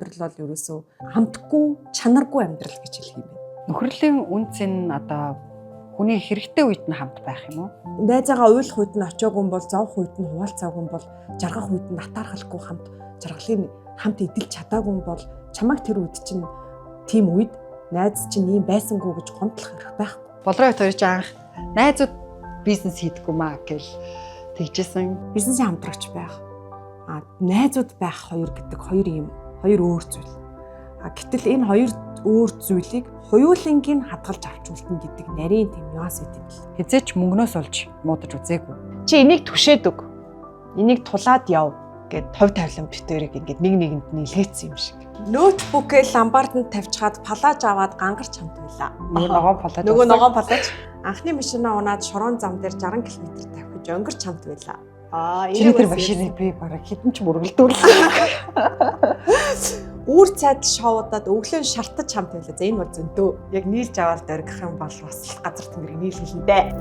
амьдрал бол ерөөсөө хамтгүй, чанаргүй амьдрал гэж хэлэх юм байна. Нөхрөлийн үнц нь одоо хүний хэрэгтэй үед нь хамт байх юм уу? Найзаагаа уйлах үед нь очиагүй бол, зовх үед нь хуваалцаагүй бол, жаргах үед нь натаархалгүй жаргалыг хамт эдэлж чадаагүй бол чамайг тэр үед чинь тийм үед найз чинь ийм байсангүй гэж гомдлох хэрэг байх. Болроо хоёр ч анх найзууд бизнес хийдэггүй маа гэж тэгжсэн. Бизнесийн хамтрагч байх. Найзууд байх хоёр гэдэг хоёр өөр зүйл. Гэтэл энэ хоёр өөр зүйлийг хоёулангийн хадгалж авч үлдэн гэдэг нарийн тийм нюанс үүд юм бэл. Хизээч мөнгнөөс олж муудаж үзээгүй. Чи энийг түшээд өг. Энийг тулаад яв гэд тов тавилан битэрийг ингээд нэг нэгэнд нь илгээсэн юм шиг. Ноутбукээ ламбард нь тавьчихад палаж аваад гангарч хамт байлаа. Нөгөө ногоон палаж. Анхны машинаа унаад шорон зам дээр 60 км тавьж өнгөрч хамт байлаа. Энэ тэр машиныг би бараг хэдэн ч мөргөлдүүлсэн. Үүр цайдал шоудаад өглөө шартаж хамт байлаа. За энэ бол зөндөө. Яг нийлж аваад дөргих юм бол бас газар тэнгэрийг нийлхий л дээ.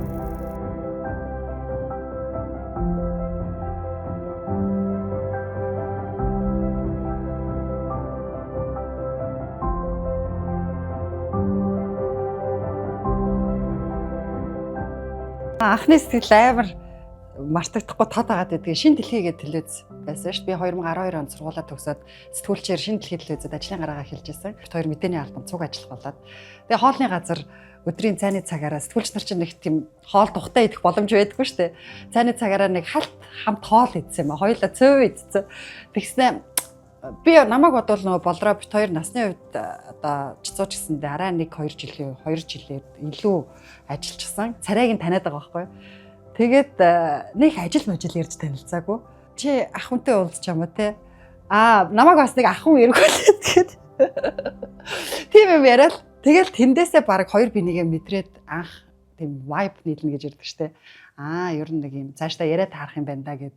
Анхны сэтгэл амар мартагдахгүй тод байгаад байдаг. Шинэ дэлхийгээ телевиз байсан шүү. Би 2012 онд сургуулаа төгсөөд сэтгүүлчээр шинэ дэлхий телевизэд ажлын гараагаа хэлж байсан. Бид хоёр мэдээний албан цуг ажиллах болоод. Тэгээ хоолны газар өдрийн цайны цагаараа сэтгүүлч нар чинь нэг тийм хоол тухтай идэх боломж байдаггүй шүү дээ. Цайны цагаараа нэг халт хамт хоол идсэн юм. Хоёулаа цөв идсэн. Тэгснэ би намайг бодвол нөгөө болроо бит хоёр насны үед одоо чицууч гэсэндээ арай 2 жилээр илүү ажиллажсан. Царайг нь таниад байгаа байхгүй юу? Тэгээд нэг ажил ярьж танилцаагүй. Чи ах хүнтэй уулзч юм уу те? Намайг бас нэг ах хүн иргүүл тэгээд тийм юм яриад тэгэл тэндээсээ баг хоёр би нэгэ мэдрээд анх тийм vibe нийлнэ гэж ярьдаг штэ. Ер нь нэг юм цаашдаа яриа таарах юм байна да гэд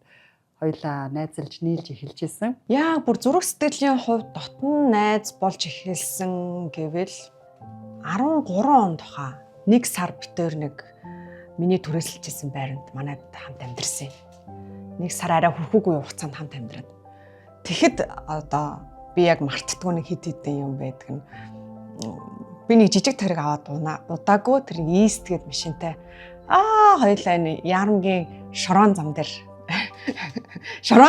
хоёлаа найзалж нийлж эхэлжсэн. Яа бүр зураг сэтгэлийн хувьд дотн найз болж эхэлсэн гэвэл 13 онд хаа нэг сар битээр нэг миний түрээсэлжсэн байранд манайд хамт амьдэрсэн. Нэг сар арай хүрхүүгүй хугацаанд хамт амьдраад. Тэгэхэд одоо би яг мартдаггүй нэг хэд хэдэн юм байдаг нь. Би нэг жижиг тариг аваад удаагүй тэр ийстгээд машинтай хоёлаа энэ Ярамгийн шорон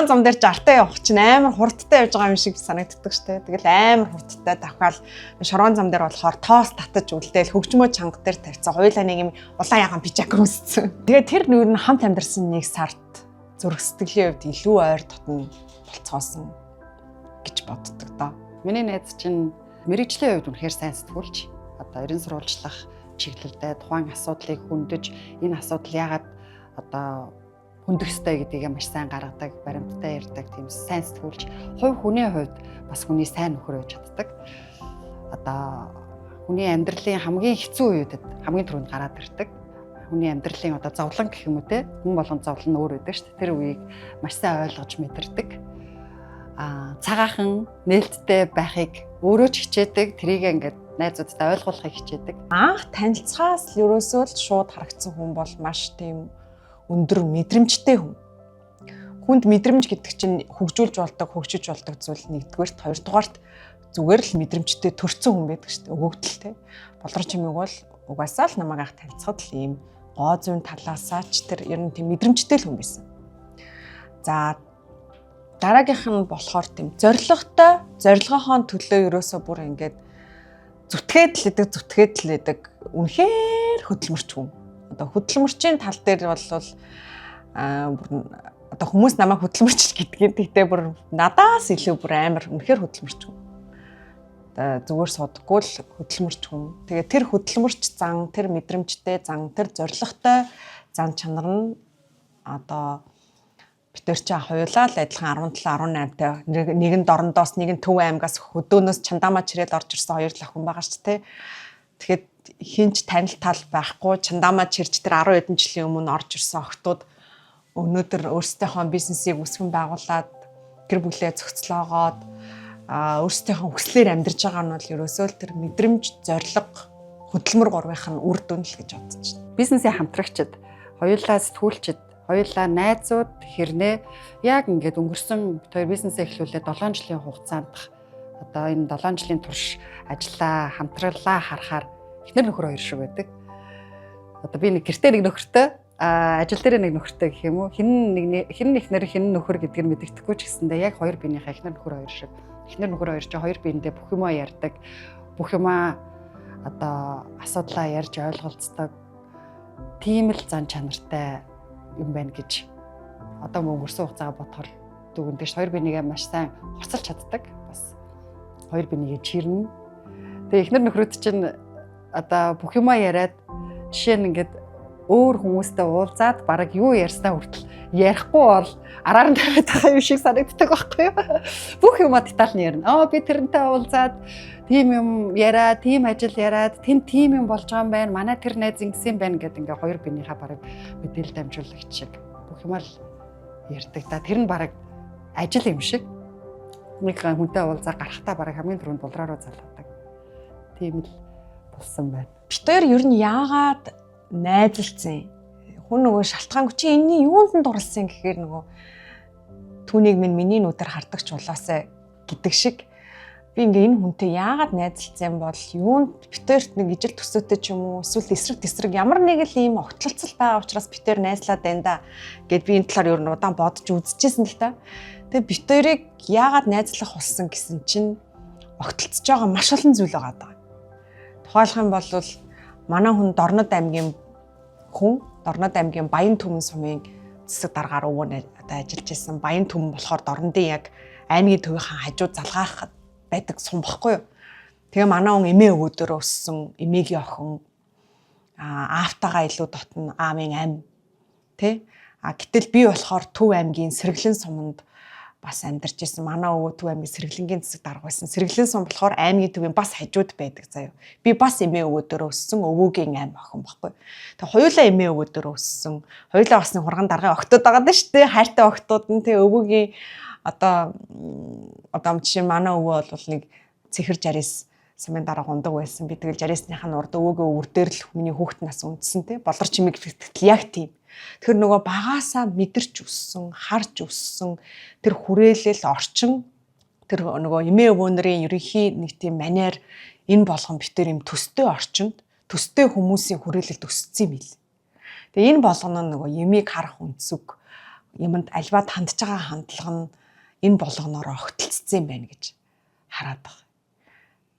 зам дээр жартаа явах чинь амар хурдтай явж байгаа юм шиг санагддаг штэ. Тэгэл амар хурдтай давхаал шорон зам дээр болохоор тоос татаж үлдээл хөгжмөө чанга дээр тавьцаа. Хоёулаа нэг юм улаан ягаан пижак өмссөн. Тэгээ тэр нүүр нь хамт амьдарсан нэг сард зураг сэтгэлийн хувьд илүү ойр дотн болцоосон гэж боддог доо. Миний найз чинь мэрэгжлийн хувьд үнэхээр сайн сэтгүүлч. Одоо ерэн сурвалжлах чиглэлдээ тухайн асуудлыг хөндөж энэ асуудал яагаад одоо хөндөх ёстой гэдгийг маш сайн гаргадаг, баримттай ярьдаг тийм сайн сэтгүүлч. Хувь хүний хувьд бас хүний сайн нөхөр байж чаддаг. Одоо хүний амьдралын хамгийн хэцүү үедэд хамгийн түрүүнд гараад ирдэг. Хүний амьдралын одоо зовлон гэх юм уу те? Хүн болгон зовлон өөр байдаг шүү дээ. Тэр үеийг маш сайн ойлгож мэдэрдэг. Цагаахан нээлттэй байхыг өөрөө ч хичээдэг. Тэрийг ингээд найзуудтай ойлгуулахыг хичээдэг. Анх танилцахаас л ерөөсөө л шууд харагдсан хүн бол маш тийм өндөр мэдрэмжтэй хүн. Хүнд мэдрэмж гэдэг чинь хөгжиж болдог зүйл нэгдүгээрт, хоёрдугаарт зүгээр л мэдрэмжтэй төрсэн хүн байдаг шүү дээ. Өгөгдөлтэй. Болроо чимээг бол угаасаа л намайг анх танилцахад л ийм гоо зүйн талаасаа ч тэр ер нь тийм мэдрэмжтэй л хүн байсан. За дараагийнх нь болохоор тийм зорилгынхоо төлөө ерөөсөө бүр ингээд зүтгээд л байдаг. Үнэхээр хөдөлмөрч хүн. Одоо хөдөлмөрчийн тал дээр бол одоо хүмүүс намайг хөдөлмөрч гэдэгтэй бүр надаас илүү бүр амар үнэхээр хөдөлмөрч хүн. Одоо зүгээр суудаггүй л хөдөлмөрч хүн. Тэгээ тэр хөдөлмөрч зан, тэр мэдрэмжтэй зан, тэр зорилготой зан чанар нь одоо битэр чи хоёулаа л адилхан 17 18-тай нэгэн дорндоос нэгэн Төв аймгаас хөдөөнөөс Чандамаа чирэл орж ирсэн хоёр л охин байгаа шүү дээ. Тэгэхэд хинч танил тал байхгүй Чандамаа чирч тэр 10 хэдэн жилийн өмнө орж ирсэн охтууд өнөөдөр өөрсдийнхөө бизнесийг өсгөн байгуулад гэр бүлээ зохицлоогоод өөрсдийнхөө хүслээр амьдарч байгаа нь бол ерөөсөө л тэр мэдрэмж, зориг, хөдөлмөр гурвынх нь үр дүн л гэж бодож байна. Бизнесийн хамтрагчид, хоёулаа сэтгүүлчид, хоёулаа найзууд хэрнээ яг ингээд өнгөрсөн бид хоёр бизнесээ эхлүүлээд 7 жилийн хугацаанд одоо энэ 7 жилийн турш ажиллаа, хамтралаа харахаар эхнэр нөхөр хоёр шиг байдаг. Одоо би нэг гэртээ нэг нөхөртэй, ажил дээр нэг нөхөртэй гэх юм уу, хин эхнэр хин нөхөр гэдгийг мэддэхгүй ч гэсэндээ яг хоёр биенийхээ эхнэр нөхөр хоёр шиг. Эхнэр нөхөр хоёр ч хоёр биендээ бүх юмаа ярьдаг. Бүх юмаа одоо асуудлаа ярьж ойлголцдог. Тийм л зан чанартай юм байна гэж одоо өнгөрсөн хугацаагаа бодохоор дүгнэдэж хоёр бинийгээ маш сайн хоцолж чаддаг. Бас хоёр бинийгээ чирнэ. Тэгээ эхнэр нөхрөд чинь одоо бүх юмаа яриад жишээ нь ингээд өөр хүмүүстэй уулзаад бараг юу ярьснаа хүртэл ярихгүй бол араар нь тавиад байгаа юм шиг санагддаг байхгүй юу? Бүх юмаа деталь нь ярина. Би тэрнтэй уулзаад тийм юм яриад, тийм ажил яриад, тийм юм болж байгаа юм байна. Манай тэр найз ингэсэн байна гэдэг ингээ хоёр биенийхээ бараг мэдээлэл дамжуулагч шиг бүх юмаа л ярьдаг. Тэр нь бараг ажил юм шиг. Нэг хүнтэй уулзаа гарахтаа бараг хамгийн түрүүнд булраа руу залгадаг. Тийм л болсон байна. Бид хоёр ер нь яагаад найзалцсан? Хүн нөгөө шалтгаангүй чи энэний юунд нь дурлсан гэхээр нөгөө түүнийг миний нүдээр хардаг ч улаасаа гэдэг шиг би ингээ энэ хүнтэй яагаад найзалцсан бол юунд бид хоёрт нэг ижил төсөөтэй ч юм уу эсвэл эсрэг ямар нэг л ийм огтлцол байгаа учраас бид хоёр найзлаад байна да гэд би энэ талаар ер нь удаан бодож үзчихсэн л та. Тэгээ бид хоёрыг яагаад найзлах болсон гэсэн чинь огтлцож байгаа маш олон зүйл байгаа даа. Тухайлах юм бол манай хүн Дорнод аймгийн Баян Түмэн сумын засаг даргаар өвөө одоо ажиллаж байсан. Баян Түмэн болохоор Дорнодын яг аймгийн төвийнхаа хажууд залгаах байдаг сум баггүй юу. Тэгээ манай хүн эмээ өвөөдөр өссөн, эмээгийн охин аавтайгаа илүү дотн аамын ам тий. Гэтэл би болохоор Төв аймгийн Сэргэлэн суманд бас амьдарч ирсэн. Манай өвөө Төв аймгийн Сэргэлэнгийн засаг дарга байсан. Сэргэлэн сум болохоор аймгийн төвийн бас хажууд байдаг заяа. Би бас эмээ өвөөдөр өссөн, өвөөгийн ам охин баггүй. Тэгээ хоёулаа эмээ өвөөдөр өссөн. Хоёулаа бас хурган даргын охтууд байгаа даа шүү дээ. Хайртай охтууд нь тэгээ өвөөгийн одоо жишээ манай өвөө бол нэг цэхэр жарис сумын дараа гундаг байсан. Би тэгэл жарисныхаа урд өвөөгөө өвөрдөр л миний хүүхэд нас үндсэн те. Болор чимэг сэтгэл яг тийм. Тэр нөгөө багаасаа мэдэрч өссөн, харж өссөн тэр хүрээлэл орчин тэр нөгөө эмээ өвөөнөрийн ерөнхий нэг тийм манер энэ болгон битэр юм төстэй орчинд төстэй хүмүүсийн хүрээлэлд өссөн юм ил. Тэгээ энэ болгоно нөгөө ямиг харах үнцэг юмд альва хандж байгаа хандлага нь энэ болгоноор огтлцсан юм байна гэж хараад байгаа.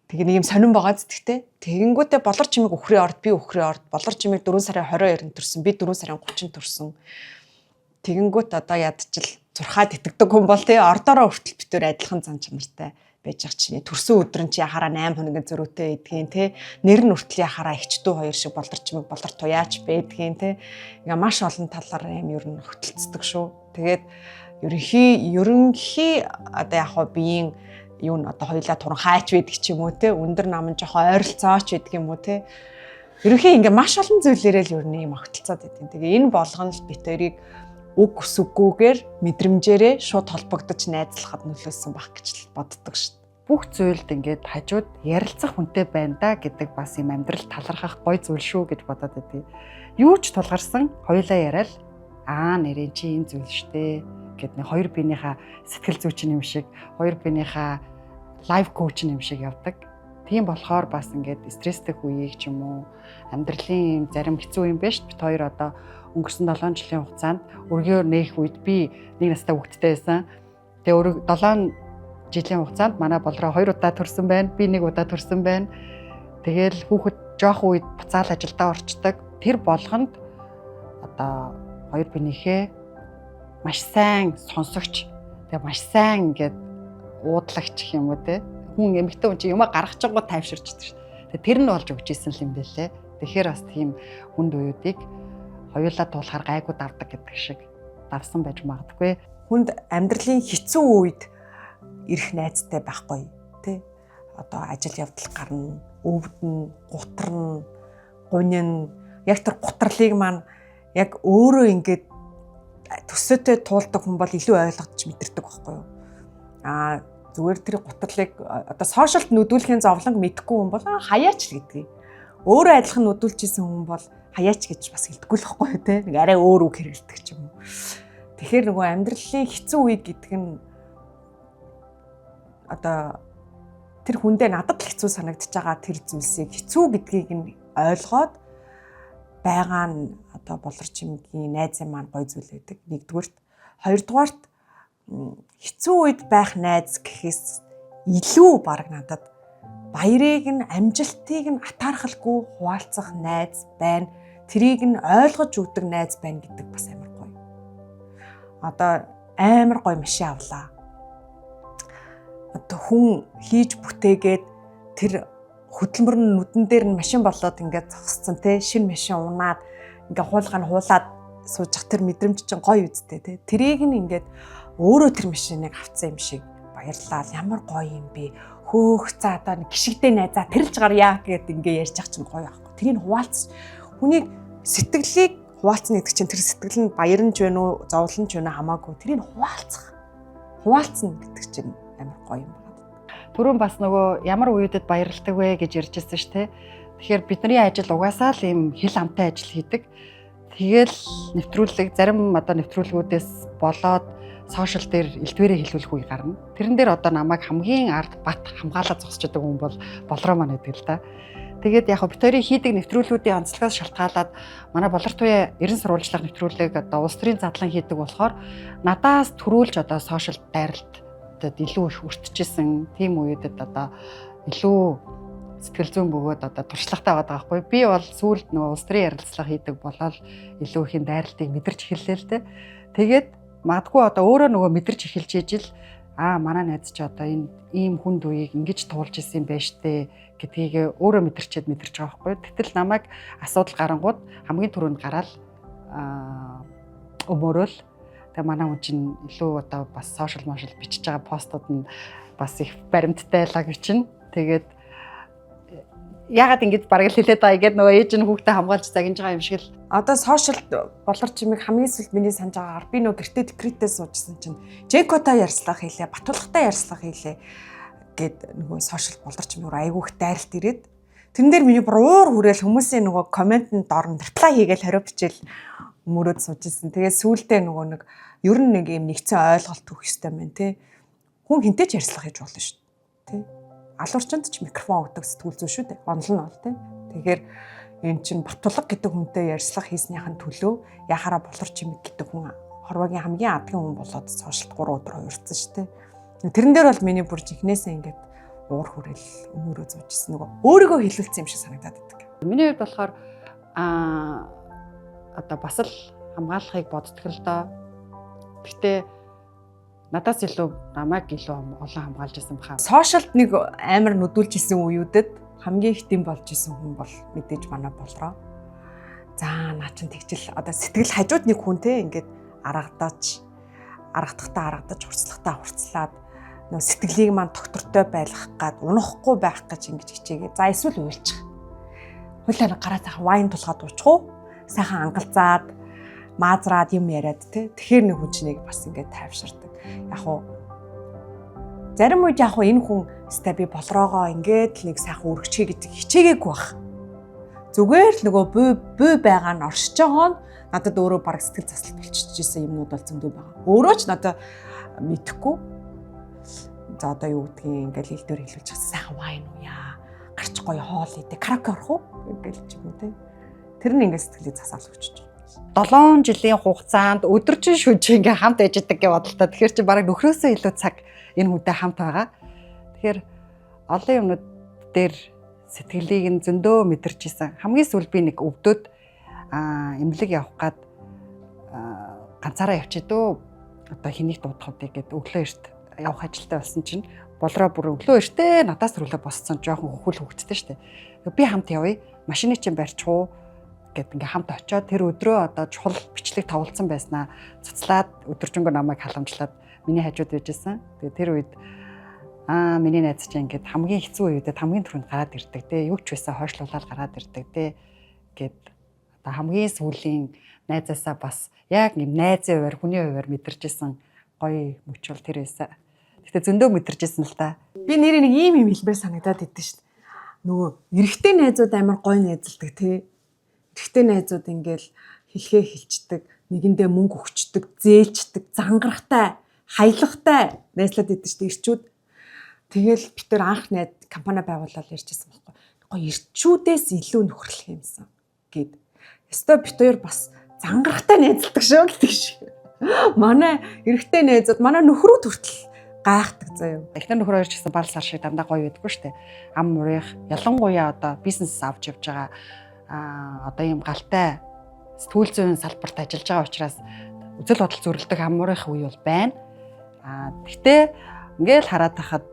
Тэгээ нэг юм сонирн байгаа зүгтээ. Тэгэнгүүтээ болор чимэг өхрийн орд би өхрийн орд болор чимэг 4 сарын 22-нд төрсөн би 4 сарын 30-нд төрсөн. Тэгэнгүүт одоо ядчил зурхаад итгэдэг хүн бол тий ордоороо хүртэл битээр адилхан зан чанартай байж ах чинь төрсөн өдөр нь чи яхаараа 8 хоногийн зөрүүтэй идэгэн тий нэр нь хүртэл яхаараа ихчдүү хоёр шиг болор чимэг болор туяач байдгийн тий ингээ маш олон талаар юм ер нь огтлцдаг шүү. Тэгээд ерөнхий одоо яг хоо биеийн юу н одоо хоёлаа туран хаач байдаг ч юм уу те өндөр намын жоохон ойролцооч байдаг юм уу те ерөнхий ингээ маш олон зүйлээрээ л ер нь юм огтлцоод байдیں۔ Тэгээ энэ болгоно л бит хоёрыг үг өсвгүйгээр мэдрэмжээрээ шууд холбогдож найзлахад нөлөөсөн байх гэж л боддог шүү дээ. Бүх зүйлд ингээд хажууд ярилцах хүнтэй байна да гэдэг бас юм амьдрал талархах гой зүйл шүү гэж бодоод байдیں۔ Юу ч тулгарсан хоёлаа яриад нэрэн чи энэ зүйл штэ гэд нэг хоёр биенийхээ сэтгэл зүйчин юм шиг хоёр биенийхээ лайф коуч юм шиг явдаг. Тийм болохоор бас ингээд стресстэй үеийг ч юм уу амьдралын зарим хэцүү юм байна шүү. Бид хоёр одоо өнгөрсөн 7 жилийн хугацаанд өргөөр нээх үед би нэг настай хүүхэдтэй байсан. Тэгээ 7 жилийн хугацаанд манай болроо 2 удаа төрсөн байна. Би 1 удаа төрсөн байна. Тэгээл хүүхэд жоох үед буцаал ажилдаа орчдөг. Тэр болгонд одоо хоёр бинийхээ маш сайн сонсогч тэгээ маш сайн ингээд уудлагч юм уу те хүн эмэгтэй хүн чинь юмаа гаргаж байгаа тайвширчдаг шүү. Тэгээ тэр нь болж өгч ийсэн юм бэлээ. Тэгэхээр бас тийм хүнд уюудыг хоёулаа туулахаар гайгүй давдаг гэдэг шиг давсан байж магадгүй. Хүнд амьдралын хэцүү үед ирэх найзтай байхгүй тий. Одоо ажил явдал гарна, өвдөн, гутрна, гунин яг тэр гутралыг маань яг өөрөө ингээд төсөөтэй туулдаг хүн бол илүү ойлгож мэдэрдэг байхгүй юу. Зүгээр тэр гутралыг одоо сошиалд нөдүүлэхийн зовлон мэдэхгүй хүн бол хаяач л гэдгийг. Өөрөө адилхан нөдүүлчихсэн хүн бол хаяач гэж бас хэлдэггүй л байхгүй юу те. Нэг арай өөр үг хэрэгэлдэг ч юм уу. Тэгэхээр нөгөө амьдралын хэцүү үед гэдэг нь одоо тэр хүндээ надад л хэцүү санагдаж байгаа тэр зүйлсийг хэцүү гэдгийг нь ойлгоод байгаа нь одоо болорч юмгийн найзын маань гоё зүйл байдаг. Нэгдүгээрт, хоёрдугаарт хэцүү үед байх найз гэхээс илүү баг надад баярыг нь амжилтыг нь атаархалгүй хуваалцах найз байна. Тэрийг нь ойлгож өгдөг найз байна гэдэг бас амар гоё. Одоо амар гоё машин авлаа. Одоо хүн хийж бүтээгээд тэр хөдөлмөр нь нүдэн дээр нь машин болоод ингээд зогссон те шинэ машин унаад ингээд хуулгань хуулаад сууж тэр мэдрэмж чинь гоё үсттэй те. Тэрийг нь ингээд өөрөө тэр машиныг авцсан юм шиг баярлалаа. Ямар гоё юм бэ? Хөөх за одоо гიშгдээ найзаа тэрэлж гарьяа гэд ингээд ярьж ах чинь гоё аахгүй. Тэрийг хуваалц хүнийг сэтгэлийг хуваалцна гэдэг чинь тэр сэтгэл нь баярнж байна уу, зовлонж байна хамаагүй тэрийг хуваалцна гэдэг чинь амар гоё юм байна. Түрүүн бас нөгөө ямар үедэд баярлдаг вэ гэж ярьж байсан шүү дээ. Тэгэхээр бидний ажил угаасаа л ийм хил амтай ажил хийдэг. Тэгэл нэвтрүүлэг зарим одоо нэвтрүүлгүүдээс болоод сошиал дээр элдвэрээ хэлүүлэх үе гарна. Тэрэн дээр одоо намайг хамгийн ард бат хамгаалаад зогсож байгаа хүн бол болроо маань гэдэг л да. Тэгээд яг бит хоёрын хийдэг нэвтрүүлгүүдийн онцлогоос шалтгаалаад манай болор туяа ерэн сурвалжлах нэвтрүүлэг одоо улс төрийн задлан хийдэг болохоор надаас төрүүлж одоо сошиал дайралтад илүү их өртөжсэн тийм үедэд одоо илүү сэтгэл зүйн бөгөөд одоо туршлагатай байгаа байхгүй. Би бол сүүлд нөгөө улс төрийн ярилцлага хийдэг болоод илүү их дайралтыг мэдэрч эхэллээ л дээ. Тэгээд магадгүй одоо өөрөө нөгөө мэдэрч эхэлж ижил манай найз чи одоо энэ ийм хүнд үеийг ингэж туулж исэн юм байна штэ гэдгийг өөрөө мэдэрч байгаа байхгүй. Тэгтэл намайг асуудал гарангууд хамгийн түрүүнд гараад өмөрөөл тэгээ манай хүн чинь илүү одоо бас сошиал бичиж байгаа постууд нь бас их баримттай байлаа гэж чинь. Тэгээд яагаад ингэж бараг л хэлээд байгаа гэдэг нөгөө ээж нь хүүхдээ хамгаалж загинж байгаа юм шиг л. Одоо сошиал болор чимиг хамгийн сүлд миний санаж байгаагаар би нөгөө гэртээ декретээ суужсэн чинь Жекотой ярьслах хийлээ, Батулгатай ярьслах хийлээ гэд нөгөө сошиал болор чимиг айгүй их дайралт ирээд тэрэн дээр миний бүр уур хүрээл хүмүүсийн нөгөө комментэнд дор нь реплай хийгээл хариу бичээл мөрөөд суужсэн. Тэгээд сүүлдээ нөгөө нэг ер нь нэг юм нэгцэн ойлголт өгөх ёстой байна те. Хүн хинтээ ч ярьслах хийж болно шүү дээ. Тэ. Алуурчанд ч микрофон өгдөг сэтгүүл зүй шүү дээ. Онол нь бол тий. Тэгэхээр энэ чинь Батулга гэдэг хүнтэй ярьслах хийснийхэн төлөө яхаараа болор чимэг гэдэг хүн хорвогийн хамгийн адгийн хүн болоод сошиалт 3 өдөр хуурцсан шүү дээ. Тэрэн дээр бол миний бүр жихнээсээ ингээд уур хүрээл өнөөрөө зуужсэн нөгөө өөрийгөө хэлүүлсэн юм шиг санагдаад байдаг. Миний хувьд болохоор одоо бас л хамгаалахыг боддог л доо. Гэхдээ надаас илүү намайг илүү олон хамгаалж ирсэн баха. Сошиалд нэг амар нүдүүлж исэн үеүүдэд хамгийн их дэм болж исэн хүн бол мэдээж манай болроо. За наа чин тэгжил одоо сэтгэл хажууд нэг хүн те ингээд аргадахтаа хурцлагтаа хурцлаад нөө сэтгэлийг маань доктортой байлгах гад унахгүй байх гэж ингэж хичээгээ. За эсвэл уйлчих. Хуулиар гараа сайхан вайн тулгаад уучих уу? Сайхан ангалзаад маазраад юм яриад те. Тэгэхээр нэг хүн чинийг бас ингээд тайвширдаг. Яг уу зарим үед яг уу энэ хүн өстэй би болроогоо ингээд нэг сайхан өргөчгий гэж хичээгээгүй байх. Зүгээр л нөгөө бүй байгаа нь оршиж байгаа нь надад өөрөө бараг сэтгэл заслалт болчихжсэн юмнууд бол зөндөө байгаа. Өөрөө ч надад мэдхгүй. За одоо юу гэдгийг ингээд ил дээр хэлүүлж байгаа сайхан вайн ууя. Гарч гоё хоол идэ. Караоке орох уу? Ингээд юм те. Тэр нь ингээд сэтгэлийг засаал өгч байгаа. 7 жилийн хугацаанд өдөржин шүнж ингээ хамт яждаг гэж бодлоо. Тэгэхээр чи бараг нөхрөөсөө илүү цаг энэ хүнтэй хамт байгаа. Тэгэхээр олон юмнууд дээр сэтгэлийг нь зөндөө мэдэрч исэн. Хамгийн сүүл би нэг өвдөд эмнэлэг явах гад ганцаараа явчихдээ одоо хэнийг дуудахыг гээд өглөө эрт явах ажилтай болсон чинь болроо бүр өглөө эртээ надаас төрөлөө босцсон жоохон хөхөл хөвгдсөн шүү дээ. Би хамт явъя. Машины чинь барьчихуу гэд ингээ хамт очиод тэр өдрөө одоо чухал бичлэг тавуулсан байснаа цуцлаад өдөржингөө намайг халамжлаад миний хажууд байжсэн. Тэгээ тэр үед миний найз чинь ингээд хамгийн хэцүү үедэд хамгийн түрүүнд гараад ирдэг те. Юу ч байсан хойшлуулаад гараад ирдэг те. Гэт одоо хамгийн сүүлийн найзаасаа бас яг юм найзын хуваар хүний хуваар мэдэрчсэн гоё мөч бол тэр байсан. Гэтэ зөндөө мэдэрчсэн л та. Би нэрийг нэг ийм юм хэлбэр санагдаад идэв шүү дээ. Нөгөө эрэгтэй найзууд амар гоё найзалдаг те. Эрэгтэй найзууд ингээл хэлхээ хэлцдэг, нэгэндээ мөнгө өгчдөг, зээлчдэг, зангарахтай, хаялагтай найзлаад идэв шүү дээ эрчүүд. Тэгэл бид тэр анх найз компани байгуулаад ярьжсэн байхгүй. Гоё ирчүүдээс илүү нөхөрлөх юмсан гэд. Өстой бид хоёр бас зангарахтай найзалдаг шүү гэдэг шиг. Манай эрэгтэй найзууд манай нөхрүүд хүртэл гайхдаг заяа. Эхнэр нөхөр хоёр ч гэсэн бал сар шиг дандаа гоё байдаггүй шүү дээ. Ам мөрийнх ялангуяа одоо бизнес авч явж байгаа одоо ийм галтай сэтгүүл зүйн салбарт ажиллаж байгаа учраас үзэл бодол зөрөлдөг ам мөрийнх үе бол байна. Гэхдээ ингээл хараад тахад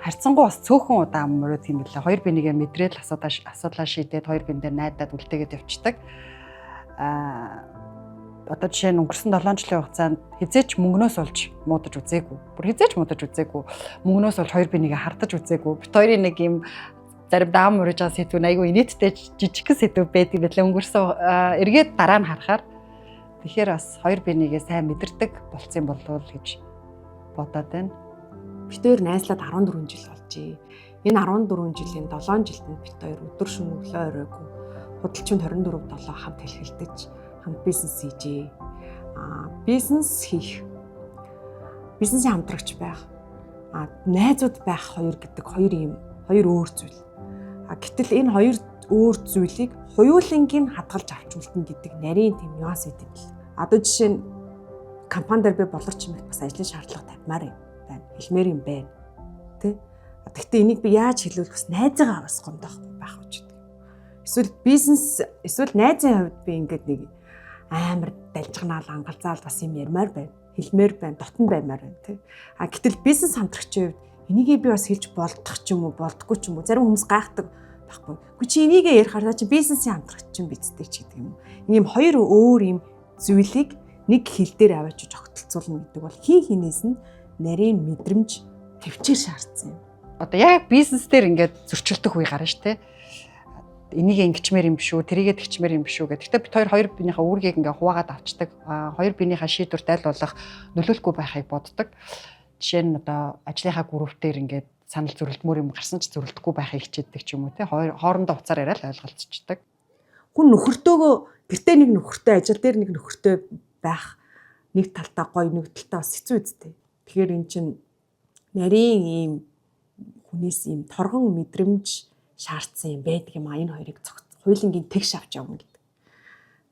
харьцангуй бас цөөхөн удаа ам мөрөө тийм билээ. Хоёр бинийгээ мэдрээд асуудлаа шийдээд хоёр бин дээр найдаад үлдээгээд явцдаг. Одоо жишээ нь өнгөрсөн 7 жилийн хугацаанд хизээч мөнгнөөс олж муудаж үзээгүй. Бүр хизээч муудаж үзээгүй. Мөнгнөөс олж хоёр бинийгээ хардаж үзээгүй. Бид хоёрын нэг юм заримдаа ам мөрөж байгаа сэдвүүн айгүй инээдтэй жижигхэн сэдв байдаг байлаа. Өнгөрсөн эргээд дараа нь харахаар тэгэхээр бас хоёр бинийгээ сайн мэдэрдэг болцсон болов гэж бодоод байна. Бид хоёр найзлаад 14 жил болжээ. Энэ 14 жилийн 7 жилд бид хоёр өдөр шөнө өглөө оройгүй худалчинд 24/7 хамт хэлхэлдэж хамт бизнес хийжээ. Бизнес хийх. Бизнесийн хамтрагч байх. Найзууд байх хоёр гэдэг хоёр өөр зүйл. Гэтэл энэ хоёр өөр зүйлийг хоёулангийн хадгалж авч үлдэнэ гэдэг нарийн тийм нюанс үүд юм л. Одоо жишээ нь компани дээр би болорч юм бас ажлын шаардлага тавьмаар байна. Хэлмээр юм байна. Тэ? Гэхдээ энийг би яаж хэлвэл бас найзаагаа бас гомдоохгүй байх гэж байна. Эсвэл бизнес эсвэл найзын хувьд би ингээд нэг амар далжганаал ангалзаал бас юм ярмаар байна. Хэлмээр байна, дотн баймаар байна, тий. Гэтэл бизнес хамтрагчийн хувьд энийгээ би бас хэлж болдох ч юм уу, болдохгүй ч юм уу. Зарим хүмүүс гайхдаг байхгүй. Гэхдээ чи энийгээ ярихаар чи бизнесийн хамтрагч юм бидтэй ч гэдэг юм уу. Ийм хоёр өөр юм зүйлийг нэг хил дээр аваачиж огтлцуулна гэдэг бол хин хинээс нь нарийн мэдрэмж төвчээр шаардсан юм. Одоо яг бизнес дээр ингээд зөрчилдөх үе гарна шүү дээ. Энийг ингэчмээр юм биш үү, тэрийгээ тэгчмээр юм биш үү гэх. Гэхдээ бид хоёр биенийхээ үүргийг ингээ хуваагаад авчдаг. Хоёр биенийхээ шийдвэрт аль болох нөлөөлөхгүй байхыг боддог. Жишээ нь одоо ажлынхаа группээр ингээд санал зөрөлдмөр юм гарсан ч зөрөлдөхгүй байхыг хичээдэг ч юм уу те. Хоорондоо уцаар яриад ойлголцчихдаг. Хүн нөхөртөөгөө гэртээ нэг нөхөртэй, ажил дээр нэг нөхөртэй байх нэг талтаа гоё, нэг талтаа бас хэцүү үстэй. Тэгэхээр эн чинь нарийн ийм хүнээс ийм торгон мэдрэмж шаардсан юм байдаг юм а энэ хоёрыг хуулингийн тэгш авч явна гэдэг.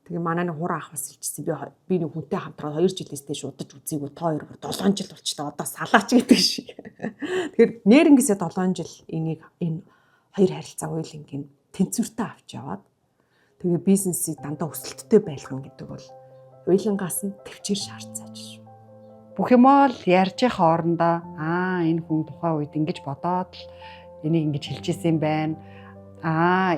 Тэгээ манай нэг хураа ах бас хэлчихсэн би нэг хүнтэй хамтраад 2 жилээс дээш удаж үзээгүй та хоёр 7 жил болчихлоо одоо салаач гэдэг шиг. Тэгэхээр нэрнгээсээ 7 жил энэ хоёр харилцаа хуулингийн тэнцвэртэй авч яваад тэгээ бизнесийг дандаа өсөлттэй байлгана гэдэг бол хуулингаас нь төвчээр шаардсан ажил шүү. Бүх юм ол ярьж байгаа хоорондоо энэ хүн тухайн үед ингэж бодоод л энийг ингэж хэлж ирсэн юм байна.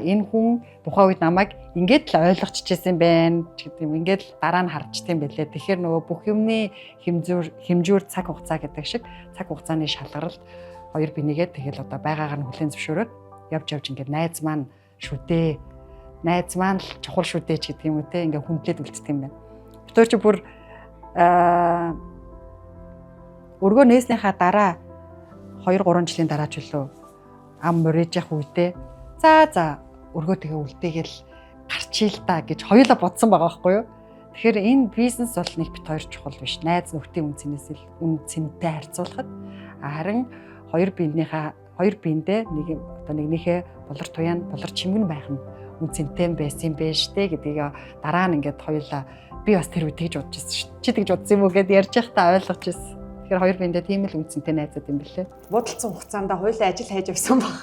Энэ хүн тухайн үед намайг ингэж л ойлгочихжсэн байна гэдэг юм. Ингэж дараа нь харагдчихсан байлээ. Тэгэхээр нөгөө бүх юмны хэмжүүр цаг хугацаа гэдэг шиг цаг хугацааны шалгаралт хоёр бинийгээ тэгэл одоо байгаагаар нь хүлээн зөвшөөрөөд явж ингэж найз маань шүдээ. Найз маань л чухал шүдээ ч гэдэг юм уу те. Ингээ хүндлээд үлддэг юм байна. Тэр чи бүр өргөө нээснийхаа дараа 2-3 жилийн дараа ч үлээ ам мөрөж явах үедээ за өргөө тэгээ үлдээгээл гарчий л та гэж хоёулаа бодсон байгаа байхгүй юу. Тэгэхээр энэ бизнес бол нэг бит хоёр чухал биш. Найз нөхдийн үнцнээс л үнцэнтэй харьцуулахад харин хоёр биендээ нэг одоо нэгнийхээ болор туяа болор чимгэн байх нь үнцэнтэй байсан юм бэ штэ гэдгийг дараа нь ингээд хоёулаа би бас тэр үед тэгж бодож байсан шүү. Чи тэгж бодсон юм уу гэд ярьж байхдаа ойлгож байсан. Тэгэхээр хоёр биендээ тийм л үнцэнтэй найзууд юм бэлээ. Буудалцсан хугацаанд хоёулаа ажил хайж явсан баг.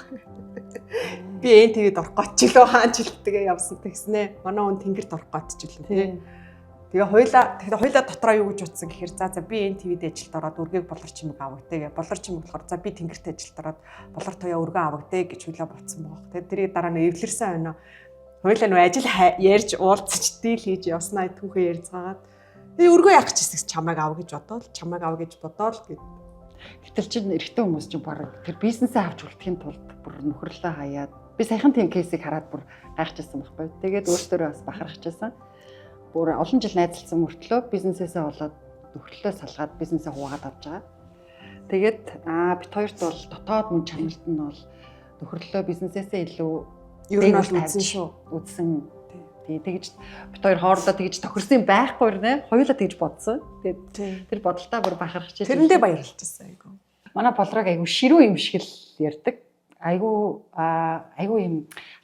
Би ТV-д орох гэж ч лөө хаан жилтгээ явсан тэгснэ. Манай хүн тэнгэрт орох гэж ч лөө тий. Тэгээ хоёулаа дотроо юу гэж утсан гэхээр за би ТV-д ажилд ороод өргөг болор чимэг авагдъя. Болор чимэг болохоор за би тэнгэрт ажилд ороод болор туяа өргөө авагдъя гэж хоёулаа бодсон баг. Тэгээ тэрийг дараа нь эвлэрсэн байна. Хоёулаа нөө ажил ярьж уулзч дийл хийж явснаа түүхээ ярьцгаагаад тэгээ өргөө яах гэж чамайг ав гэж бодоол гэд. Гэтэл чинь эрэгтэй хүмүүс чинь баг тэр бизнесээ авч үлдэхийн тулд бүр нөхөрлөө хаяад би саяхан тийм кейсийг хараад бүр гайхчихсан байхгүй. Тэгээд өөртөө бас бахархчихсан. Бүр олон жил найзалсан мөртлөө бизнесээсээ болоод нөхөрлөө салгаад бизнесээ хуваагаад авч байгаа. Тэгээд бит хоёрт бол дотоод мөн чанарт нь бол нөхөрлөө бизнесээсээ илүү ер нь бол үзсэн. Тэгж бит хоёр хоорондоо тэгж тохирсон байхгүй нэ. Хоёулаа тэгж бодсон. Тэгээд тэр бодолтой бүр бахархчихсан. Тэрэндээ баярлчихсан айгу. Манай болрог айгу ширүү юм шиг л ярьдаг. Айгу юм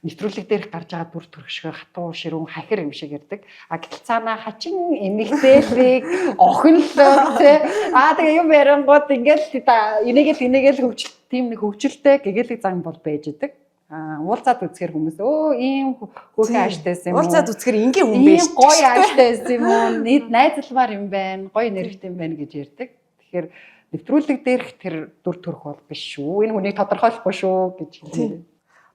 нэвтрүүлэг дээрх гарч байгаа дүр төрхшгөө хатуу ширүүн хахир юм шиг ярьдаг. Гэтэл цаана хачин эмэгтэйлэг охинлоо тий. Тэгээ юм ярингууд ингээл энийгэл хөвчл тийм нэг хөвчлөлтэй гэгээлэг зан бол байж идэг. Уулзаад үзэхэр хүмүүс ийм хөөхөн ааштай юм уу? Уулзаад үзэхэр ингийн хүн байж ийм гоё ааштай юм уу? Найзалмаар юм байна. Гоё нэрхтэй юм байна гэж ярьдаг. Тэгэхээр нэвтрүүлэг дээрх тэр дүр төрх бол биш шүү. Энэ хүнийг тодорхойлохгүй шүү гэж хэлээ.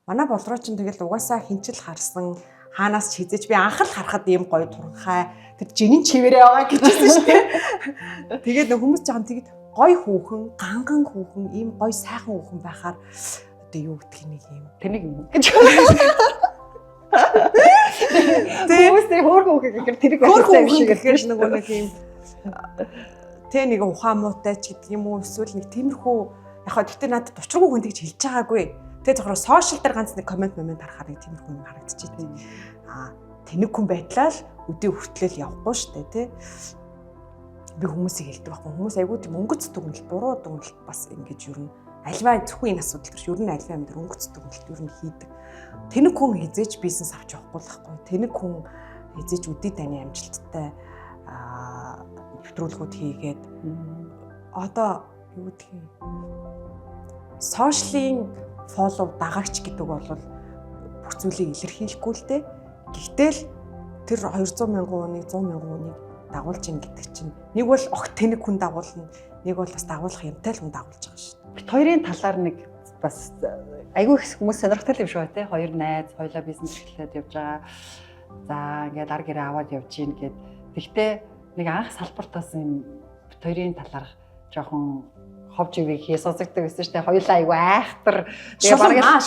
Манай болроо ч тэгэл угаасаа хинчил харсан хаанаас ч хизэж би анх л харахад ийм гоё турхай тэр жинийн чивэрээ байгаа гэжсэн шүү дээ. Тэгээд хүмүүс жаахан тэгэд гоё хүүхэн, ганган хүүхэн, ийм гоё сайхан хүүхэн байхаар юу гэх нэг юм тэнийг юм гэж. Хүмүүс тэр хөөрхөн хүүхэг гэхээр тэрийг хөөрхөн хүүхэг гэхээр нөгөө нэг юм нэг ухаан муутай ч гэдэг юм уу эсвэл нэг тиймэрхүү яхаа тэгтээ надад учиргүй хүн тэгж хэлж байгаагүй. Тэгээ зөвхөн сошиал дээр ганц нэг комент харахаар нэг тиймэрхүү юм харагдчихжээ. Тэнэг хүн байдлаа л өдөө хүртлээл явахгүй штэ тий. Би хүмүүсийг хэлдэг байхгүй. Хүмүүс айгүй тийм өнгөц дүгнэлт, буруу дүгнэлт бас ингэж юу н альва зөвхөн энэ асуудал төр ер нь альва юм дээр өнгөц дүгнэлт ер нь хийдэг. Тэнэг хүн хизээж бизнес авч явахгүй л байхгүй. Тэнэг хүн хизээж үдий таны амжилттай нэвтрүүлгүүд хийгээд одоо юу гэх юм сошиалын фоллоу дагагч гэдэг бол бүх зүйлийг илэрхийлэхгүй л дээ. Гэхдээ л тэр 200 мянган хүнийг 100 мянган хүнийг дагуулж ин гэдэг чинь нэг бол огт тэнэг хүн дагуулна, нэг бол бас дагуулах юмтай л хүн дагуулж байгаа шүү дээ. Бид хоёрын талаар нэг бас айгүй их хүмүүс сонирхтой юм шиг байна те. Хоёр найз хоёлаа бизнес эхлээд явж байгаа. За ингээд ар гэрээ аваад явж гин гэд. Тэгтээ нэг анх салбарт бас юм бид хоёрын талаар жоохон ховж ивийг хийсгдэг гэсэн чинь хоёулаа айгүй айхтар тэгээ бараг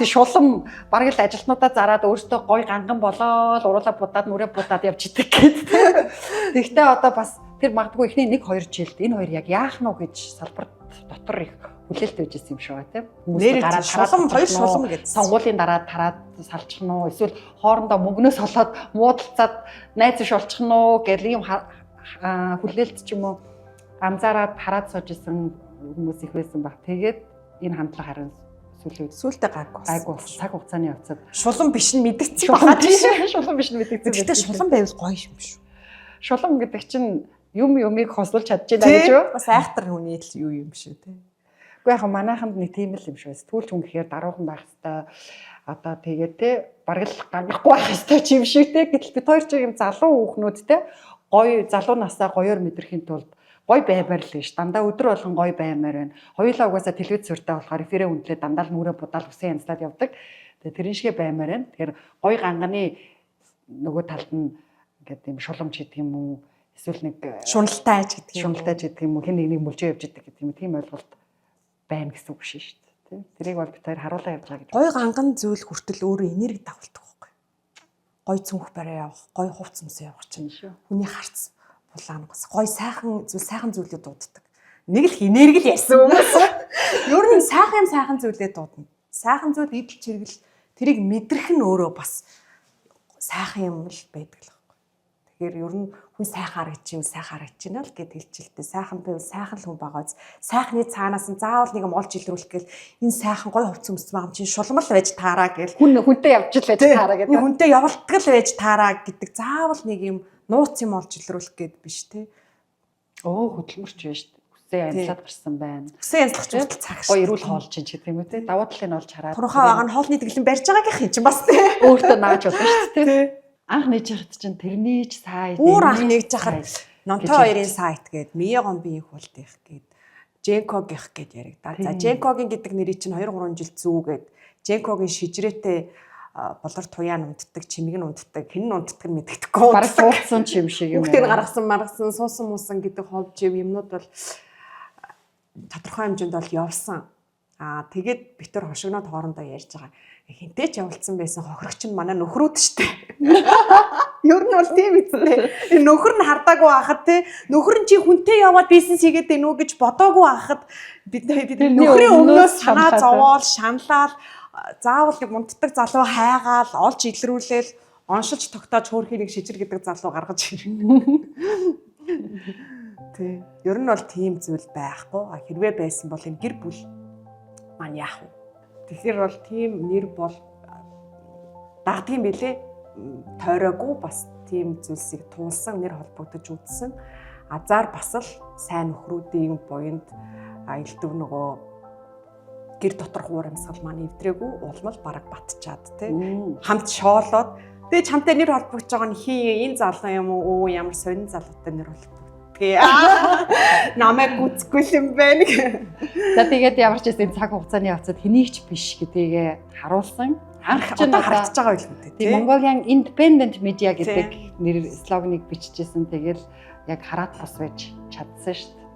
шулам бараг л ажилтнуудаа зараад өөртөө гой ганган болоод уруулаа будаад нүрээ будаад явж идэг гэдэг. Тэгтээ одоо бас тэр магадгүй ихний 1-2 жилд энэ хоёр яг яах нь уу гэж салбарт дотор их хүлээлт өгч ирсэн юм шиг байна тийм. Хүмүүс гараад шулам хоёр шулам гэж сонгуулийн дараа тараад салчих нь уу эсвэл хоорондоо мөнгнөөс олоод муудалцаад найз ш болчих нь уу гэх юм хүлээлт ч юм уу анзаараад хараад сууж исэн хүмүүс их байсан баг. Тэгээд энэ хандлага харин сүүлдээ гайгүй цаг хугацааны явцад шулам биш нь мэдгэцсэн байгаа тийм. Шулам биш нь мэдгэцсэн. Гэхдээ шулам байвал гоё юм шүү. Шулам гэдэг чинь юмыг хослуулж чадчихна гэж юу? Бас айхтар хүний л юу юм шүү те. Уу яг манайханд нэг тийм л юм шүү. Сэтгүүлч хүн гэхээр даруухан байх хэвээр одоо тэгээд те бараг л ганахгүй байх хэвээр юм шиг те. Гэтэл бид хоёр ч юм залуу хүүхнүүд те гоё залуу насаа гоёор мэдрэхийн тулд гоё баймаар л гэж дандаа өдөр болгон гоё баймаар байна. Хоёулаа угаасаа телевиз зуртай болохоор эфирээ үндлээ дандаа л нүрээ будаал усан янзлаад явдаг. Тэгээ тэрэн шигэ баймаар байна. Тэгэхээр гоё ганганы нөгөө талд нь ингээд юм шуламж гэдэг юм уу эсвэл нэг шуналтай гэдэг юм уу хэн нэг мөлжөө явж идэг гэдэг юм тийм ойлголт байна гэсэн үг шүү дээ. Тэрийг бол бид хоёр харуулаа явж байгаа гэж. Гоё ганган зүйл хүртэл өөрөө энерги дагуулдаг байхгүй. Гоё цүнх барай явах, гоё хувц юмсаа явах чинь хүний харц булаангас гоё сайхан зүйлүүд дууддаг. Нэг л энерги л ярьсан хүмүүс. Ер нь сайхан зүйлээ дуудана. Сайхан зүйл идэл чиргэл тэрийг мэдрэх нь өөрөө бас сайхан юм л байдаг л байхгүй. Тэгэхээр ер нь хүн сайхан харагдчихна л гэд хэлчихэлтэй. Сайхан байвал сайхан л хүн байгааз сайхны цаанаас нь заавал нэг юм олж илрүүлэх гээл энэ сайхан гоё хувц өмс байгаа юм чинь шулмал байж таараа гээл хүнтэй явж л байж таараа гэдэг. Хүнтэй явалтгал байж таараа гэдэг заавал нэг юм нууц юм олж илрүүлэх гээд биш те. Хөдөлмөрч байна шүү дээ. Үсээ янзлаад гарсан байна. Үсээ янзлах ч цаг гоё эрүүл хоолж чинь гэдэг юм үү те. Давуу талыг нь олж хараад. Турхаа байгаа нь хоолны дэглэн барьж байгаагийнх юм чинь бас те. Өөртөө нааж болно шүү дээ те. Анх нээж яхад чинь тэрний ч сайт. Өөр анх нээж яхад Нонтой хоёрын сайт гээд Миягон биеийн хулт их гээд Женког их гээд яригдаа. За Женкогийн гэдэг нэрийг чинь 2-3 жил зүүгээд Женкогийн шижрээтэй болор туяан унтдаг, чимэг нь унтдаг, хэн нь унтдаг мэддэхгүй. Бараг суудсан ч юм шиг юм. Хүүхдийн гаргасан, суусан муусан гэдэг ховж юмнууд бол тодорхой хэмжээнд бол явсан. Тэгээд бид нар хошигноод хоорондоо ярьж байгаа. Хинтэй ч явуулсан байсан хохирогч нь манай нөхрүүд штэ. Ер нь бол тийм үстэй. Энэ нөхөр нь хардаагүй байхад те нөхөр нь чи хүнтэй яваад бизнес хийгээд байна уу гэж бодоогүй байхад бид нөхрийн өмнөөс санаа зовоол, шаналал заавал нэг мунтдаг залуу хайгаал олж илрүүлээл оншилж тогтоож хөөрхий нэг шижир гэдэг залуу гаргаж ирнэ. Тий. Ер нь бол тийм зүйл байхгүй. Хэрвээ байсан бол энэ гэр бүл маань яах вэ? Тэгэхээр бол тийм нэр бол дагдгийн билээ. Тойроогүй бас тийм зүйлсийг туулсан нэр холбогдож үзсэн. Азар бас л сайн нөхрүүдийн буйнд элдв нөгөө гэр дотор хуурамсгал маань эвдрээгүй улмал бараг батчаад тий. Хамт шоолоод тэгээ чамтай нэр холбогдож байгаа нь хий энэ залуу юм уу ямар сонин залуутай нэр холбогдгий. Намайг гүцэхгүй юм байна. За тэгээд ямар ч гэсэн цаг хугацааны явцад хэнийг ч биш гэдгийг харуулсан. Анх ч одоо харагдаж байгаа юм үү тий. Mongolian Independent Media гэдэг нэр слоганыг бичижсэн. Тэгэл яг хараад бос байж чадсан шүү дээ.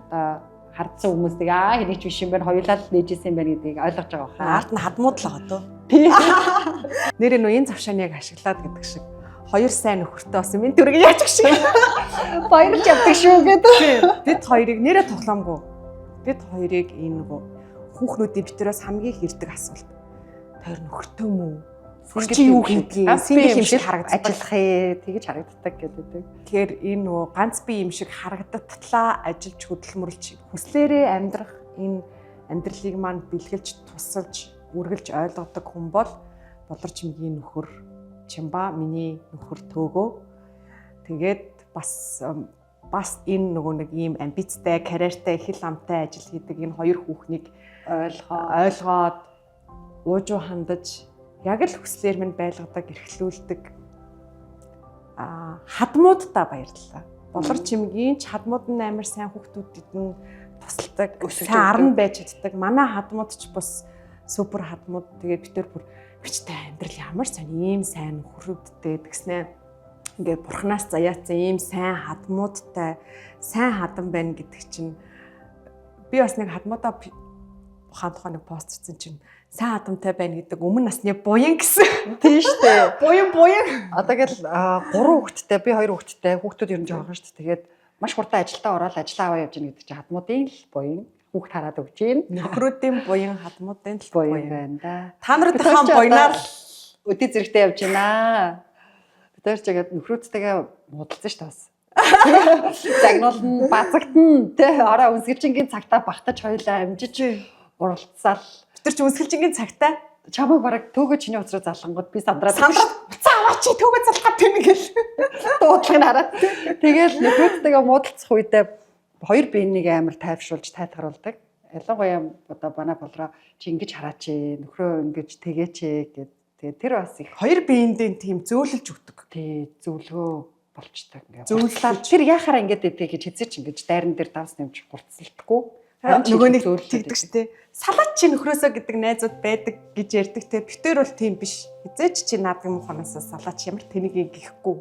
Одоо хардсан хүмүүс тэгээ хэнийг ч биш юм байна хоёулаа л нээжсэн юм байна гэдгийг ойлгож байгаа хаа. Арт нь хадмууд л байгаа дөө. Тий. Нэр нь энэ завшааныг ашиглаад гэдэг шиг хоёр сайн нөхөртэй бас минь төргийг яаж гэх шиг баярлж явдаг шүү гэдэг. Бид хоёрыг нэрээ тоглоомгүй. Бид хоёрыг энэ нөгөө хүүхнүүдийн битэрээс хамгийн хэрдэг асуулт. Тойр нөхөртэй юм уу? Чи юу хийдгийг сингл юм шиг харагддаг ажиллах ээ тэгэж харагддаг гэдэг. Тэгэхээр энэ нөгөө ганц бие юм шиг харагдатлаа ажиллаж хөдөлмөрлж хүслээрээ амьдрах энэ амьдралыг маань бэлгэлж тусалж үргэлж ойлгодог хүн бол Болорчимгийн нөхөр Чимба миний нөхөр Төөгөө. Тэгээд бас энэ нөгөө нэг ийм амбицтай, карьертай, хил амтай ажил хийдэг энэ хоёр хүүхнийг ойлгоод уужуу хандаж яг л хүслээр минь байлгадаг, эрхлүүлдэг хадмуудтай баярлалаа. Болорчимгийн хадмууд нь амар сайн хүүхдүүдэд нь тусалдаг, сайн арна байж чаддаг. Манай хадмууд ч бас супер хадмууд. Тэгээд бид бүр бичтэй амьдрал ямар сайн ийм сайн нөхрүүдтэй гэснээр ингээд бурхнаас заяатсан ийм сайн хадмуудтай сайн хадан байна гэдэг чинь би бас нэг хадмуудаа хаантахаа нэг пост хийсэн чинь сайн хадамтай байна гэдэг өмнө насны буян гэсэн. Тийм шүү дээ. Буян. Одоо гэл 3 хүүхэдтэй, би 2 хүүхэдтэй, хүүхдүүд ер нь жоохон шүү дээ. Тэгээд маш хурдан ажилдаа ороод ажиллаа аваа явж гэнэ гэдэг чинь хадмуудын л буян. Хүүхд хараад өгч гин. Нөхрүүдийн буян, хадмуудын л буян байна да. Та нартайхан буянаар өдөө зэрэгтэй явж байна. Бид хоёр ч яг нөхрүүдтэйгээ муудалцсан шүү дээ бас. Загнуулна, базагдана. Тэ ороо үнсгэлжингийн цагтаа багтаж хоёлаа амжиж уралцсаал. Тэр чи үнсгэлжингийн цагтаа чамайг бараг Төөгөө чиний уцраа залангууд би сандраад цааваа чи Төөгөө залгаад тэмээ гэл дуудлагыг хараад тэгэл нөхрүүдтэйгээ муудалцах үедээ хоёр биенийг амар тайвшруулж тайлгаруулдаг. Ялангуяа одоо манай болроо чи ингэж хараач нөхрөө ингэж тэгээч гэд тэгээ тэр бас их хоёр биеиндээ тийм зөөлөлж өгдөг. Тий зөвлөгөө болчдаг ингээ. Зөвлөлт тэр яхаараа ингэж өгдөг гэж хэзээ ч ингэж дайран дээр давс нэмж гурцлдаггүй. Нөгөө нэг тэгдэг штэ. Салаад чи нөхрөөсөө гэдэг найзууд байдаг гэж ярьдаг те. Битээр бол тийм биш. Хизээч чи наадгийн муханаас салаад ямар тэнийгээ гихгүй.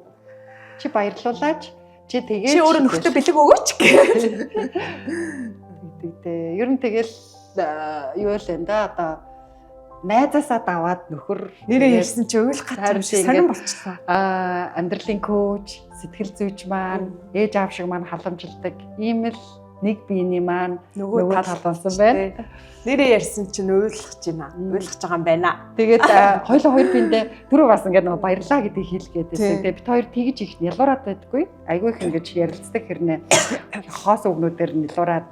Чи баярлуулаач. Чи тэгээ чи өөрөө нөхртөө бэлэг өгөөч гэдэг. Ер нь тэгэл юу л энэ да одоо найзаасаа даваад нөхөр нэрээ ярьсан чи уйлах гацсан сонирн болчихлоо. Амьдралын коуч, сэтгэл зүйч маань, ээж аав шиг маань халамжилдаг. Ийм л нэг биений маань нөгөө тал болсон байна. Нэрээ ярьсан чинь уйлах байна. Уйлах байгаа юм байна. Тэгээд хоёулаа хоёр биендээ түрүү бас ингээд нөгөө баярлаа гэдэг хэлгээд байсан. Тэгээд бид хоёр тэгж их нялуураад байдаггүй. Айгүй их ингэж ярилцдаг хэрнээ хоос өгнүүдээр нялуураад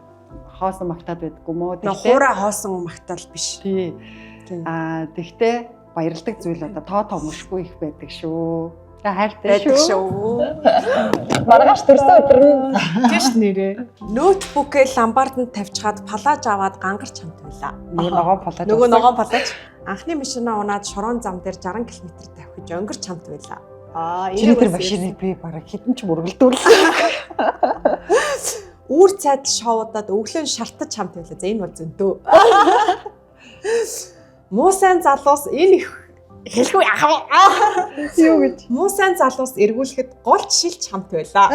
хоосон магтаад байдаггүй мó. Тэгээд хуураа хоосон магтаал биш. Тий. Тэгтээ баярладаг зүйл одоо тоо мөшгүй их байдаг шүү. Хайртай шүү. Маргааш төрсөн өдөр нь тийш нэрээ. Ноутбукээ ламбард нь тавьчихад палаж аваад гангарч хамт байлаа. Нөгөө ногоон палаж. Анхны машинаа унаад шорон зам дээр 60 км тавьж өнгөрч хамт байлаа. Энэ тэр машиныг би бараг хитэн ч мөргөлдүүлсэн. Үүр цайдал шоудаад өглөө шартаж хамт байлаа. За энэ бол зөндөө. Муусан залуус энэ их хэлгүй яах вэ? Юу гэж? Муусан залуус эргүүлэхэд голч шилж хамт байлаа.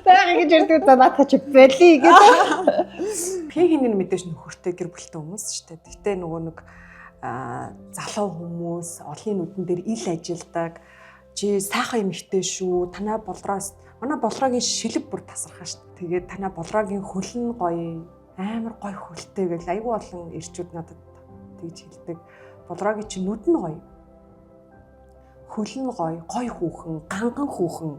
Тайга гэж ярьдаг за наатаа чи бэлий гэдэг. Пигийн мэдээж нөхөртэй гэр бүлтэй хүмүүс шүү дээ. Гэтэ нөгөө нэг залуу хүмүүс олонний нүдэн дээр ил ажилдаг. Чи сайхан юм ихтэй шүү. Танай болроос манай болроогийн шилэг бүр тасархаа шүү дээ. Тэгээд танай болроогийн хөлн гоё, амар гоё хөлтэй гэл айгүй олон ирчүүд надад тэгж хэлдэг. Болроогийн чи нүд нь гоё. Хөл нь гоё, гоё хүүхэн, ганган хүүхэн.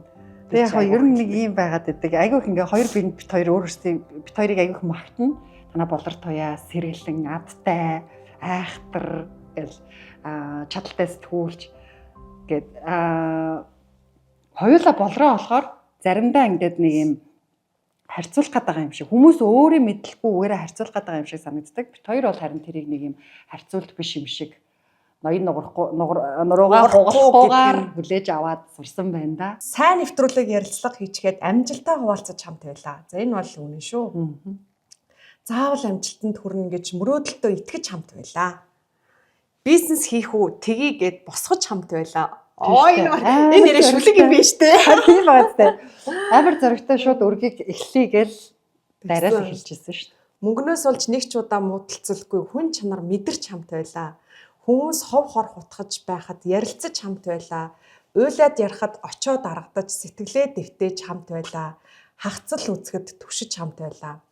Тэгээ яг ер нь нэг юм байгаад байдаг. Айгүйх ингээ хоёр бит хоёр өөрөөсөө бит хоёрыг айгүйх магтана. Танаа болор туяа, сэргэлэн, адтай, айхтар гэл чадaltaй сэтгүүлч гээд хоёулаа болроо болохоор заримдаа ингээд нэг юм харьцуулах гэдэг юм шиг хүмүүс өөрөө мэдлэхгүй үгээрээ харьцуулах гэдэг юм шиг санагддаг. Бит хоёр бол харин тэрийг нэг юм харьцуулт биш юм шиг ноён нуруугаа хугалахгүйгээр хүлээж аваад сурсан байна да. Сайн нэвтрүүлэг ярилцлага хийчихэд амжилтаа хуваалцаж хамт байлаа. За энэ бол үнэн шүү. Заавал амжилтанд хүрнэ гэж мөрөөдөлтөө итгэж хамт байлаа. Бизнес хийх үү, тгий гэд босгож хамт байлаа. Энэ нэрээ шүлэг юм биш үү? Тийм байна. Амар зөрөгтэй шууд өргөгийг эхлэе гэл дараал эхэлчихсэн шүү дээ. Мөнгнөөс олж нэг ч удаа муудалцалгүй хүн чанар мэдэрч хамт байлаа. Хүмүүс хов хор хутгаж байхад ярилцаж хамт байлаа. Уйлаад ярахад очоо дарагдаж сэтгэлээ дэвтээж хамт байлаа. Хагцал үзэхэд түшиж хамт байлаа.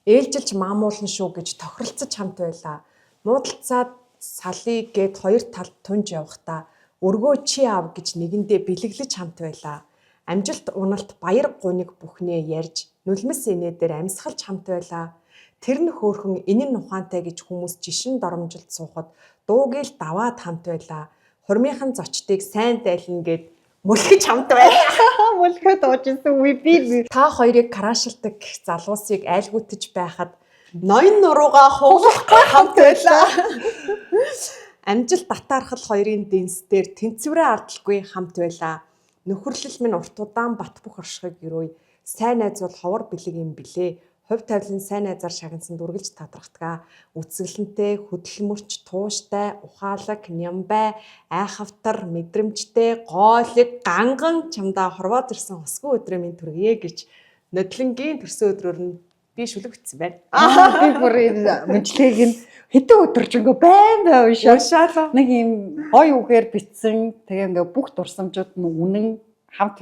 Ээлжилж маамуулна шүү гэж тохиролцож хамт байлаа. Муудалцаад салъя гэд хоёр талд тунж явахдаа өргөө чи аав гэж нэгэндээ бэлэглэж хамт байлаа. Амжилт уналт баяр гуниг бүхнээ ярьж нулимс инээдээр амьсгалж хамт байлаа. Тэр нь хөөхөн энэ нь ухаантай гэж хүмүүс жишин доромжилт суухад дуугийг л даваад хамт байлаа. Хурмынхан зочдыг сайн дайлна гэд мөлхөж хамт байлаа. Мөлхөд уужсан үе би. Та хоёрыг караашилдаг гэх залуусыг айлгуутж байхад ноён нуруугаа хугалахгүй хамт байлаа. Амжилт татаархал хоёрын дэнсдэр тэнцвэрээ ардалгүй хамт байлаа. Нөхөрлөл минь урт удаан бат бөх оршихыг юрой. Сайн найз бол ховор бэлэг юм билээ. Хувь тавилан сайн найзаар шагнасан дүргэлж тадрахтгаа. Үцгэлэнтэй, хөдөлмөрч, тууштай, ухаалаг, нямбай, айхавтар, мэдрэмжтэй, гоолэг, ганган чамдаа хорвоод ирсэн хосгүй өдрөө минь түргье гэж нодлонгийн төрсөн өдрөөр нь би шүлэг бичсэн байна. Би бүр энэ мэдлэгийг нь хэдэн өдөржингөө байна уншаалаа. Нэг юм гоё үгээр бичсэн. Тэгээ ингээ бүх дурсамжууд нь үнэн хамт